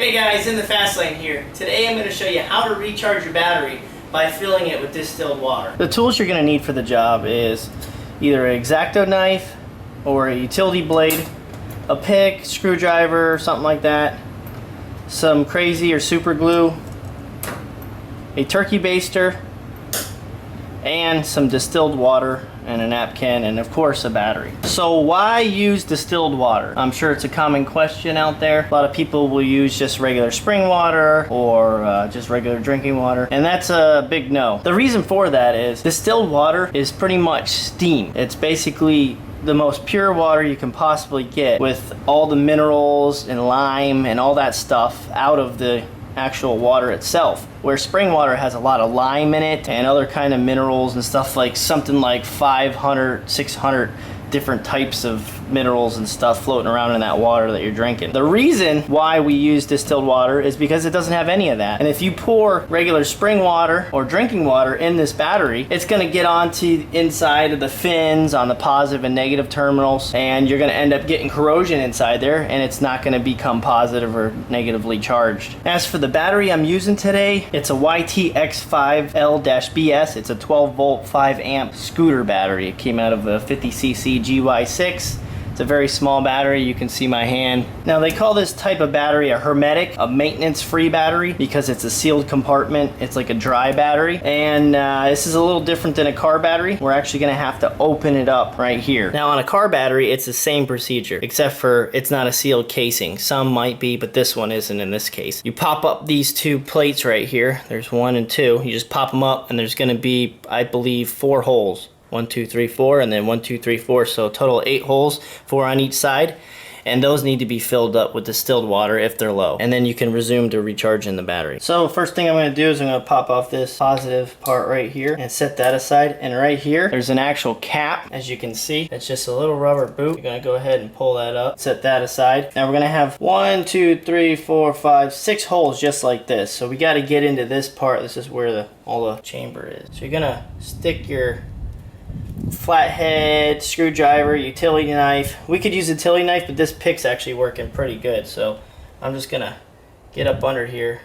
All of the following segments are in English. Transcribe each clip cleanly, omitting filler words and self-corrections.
Hey guys, in the fast lane here. Today I'm going to show you how to recharge your battery by filling it with distilled water. The tools you're going to need for the job is either an X-Acto knife or a utility blade, a pick, screwdriver, something like that, some crazy or super glue, a turkey baster, and some distilled water and a napkin, and of course a battery. So why use distilled water? I'm sure it's a common question out there. A lot of people will use just regular spring water or just regular drinking water, and that's a big no. The reason for that is distilled water is pretty much steam. It's basically the most pure water you can possibly get, with all the minerals and lime and all that stuff out of the actual water itself, where spring water has a lot of lime in it and other kind of minerals and stuff, like something like 500, 600 different types of minerals and stuff floating around in that water that you're drinking. The reason why we use distilled water is because it doesn't have any of that. And if you pour regular spring water or drinking water in this battery, it's going to get onto the inside of the fins on the positive and negative terminals, and you're going to end up getting corrosion inside there, and it's not going to become positive or negatively charged. As for the battery I'm using today, it's a YTX5L-BS. It's a 12 volt 5 amp scooter battery. It came out of a 50cc GY6. It's a very small battery. You can see my hand. Now they call this type of battery a hermetic, a maintenance-free battery, because it's a sealed compartment. It's like a dry battery, and this is a little different than a car battery. We're actually going to have to open it up right here. Now on a car battery, it's the same procedure, except for it's not a sealed casing. Some might be, but this one isn't in this case. You pop up these two plates right here. There's 1 and 2. You just pop them up, and there's going to be, I believe, 4 holes. 1, 2, 3, 4, and then 1, 2, 3, 4. So total 8 holes, 4 on each side. And those need to be filled up with distilled water if they're low. And then you can resume to recharging the battery. So first thing I'm going to do is I'm going to pop off this positive part right here and set that aside. And right here, there's an actual cap, as you can see. It's just a little rubber boot. You're going to go ahead and pull that up, set that aside. Now we're going to have 1, 2, 3, 4, 5, 6 holes just like this. So we got to get into this part. This is where all the chamber is. So you're going to stick your flathead, screwdriver, utility knife. We could use a utility knife, but this pick's actually working pretty good. So I'm just gonna get up under here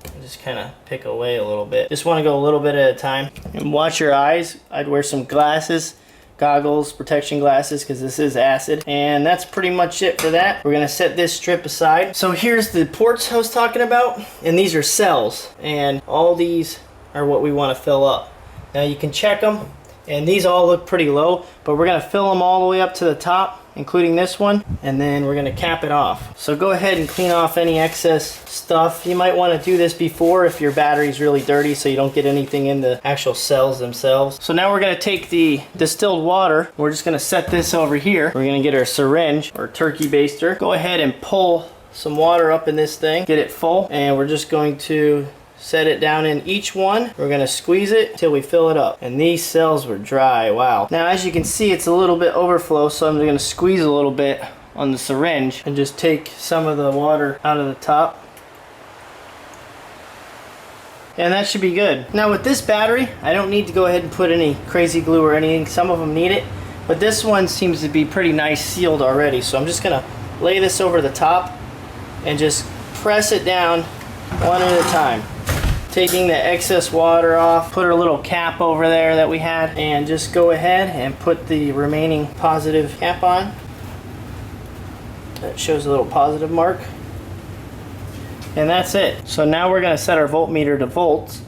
and just kind of pick away a little bit. Just want to go a little bit at a time. And watch your eyes. I'd wear some glasses, goggles, protection glasses, because this is acid. And that's pretty much it for that. We're gonna set this strip aside. So here's the ports I was talking about, and these are cells, and all these are what we want to fill up. Now you can check them. And these all look pretty low, but we're going to fill them all the way up to the top, including this one, and then we're going to cap it off. So go ahead and clean off any excess stuff. You might want to do this before if your battery's really dirty, so you don't get anything in the actual cells themselves. So now we're going to take the distilled water. We're just going to set this over here. We're going to get our syringe or turkey baster. Go ahead and pull some water up in this thing. Get it full, and we're just going to set it down in each one. We're gonna squeeze it until we fill it up. And these cells were dry, wow. Now as you can see, it's a little bit overflow, so I'm gonna squeeze a little bit on the syringe and just take some of the water out of the top. And that should be good. Now with this battery, I don't need to go ahead and put any crazy glue or anything. Some of them need it, but this one seems to be pretty nice sealed already. So I'm just gonna lay this over the top and just press it down one at a time. Taking the excess water off, put our little cap over there that we had, and just go ahead and put the remaining positive cap on. That shows a little positive mark. And that's it. So now we're going to set our voltmeter to volts.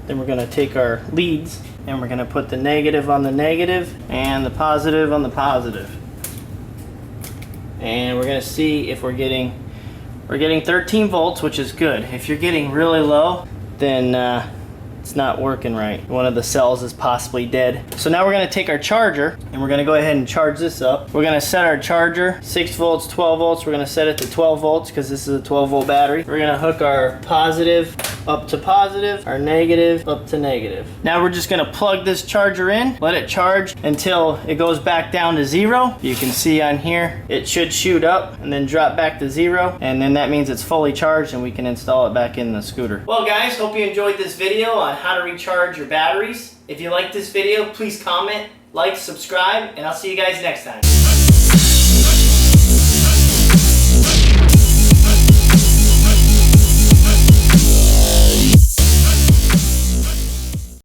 Then we're going to take our leads and we're going to put the negative on the negative and the positive on the positive. And we're going to see if we're getting 13 volts, which is good. If you're getting really low, then it's not working right. One of the cells is possibly dead. So now we're going to take our charger and we're going to go ahead and charge this up. We're going to set our charger 6 volts, 12 volts. We're going to set it to 12 volts because this is a 12 volt battery. We're going to hook our positive up to positive, our negative up to negative. Now we're just going to plug this charger in, let it charge until it goes back down to 0. You can see on here it should shoot up and then drop back to 0, and then that means it's fully charged and we can install it back in the scooter. Well guys, hope you enjoyed this video on how to recharge your batteries. If you like this video, please comment, like, subscribe, and I'll see you guys next time.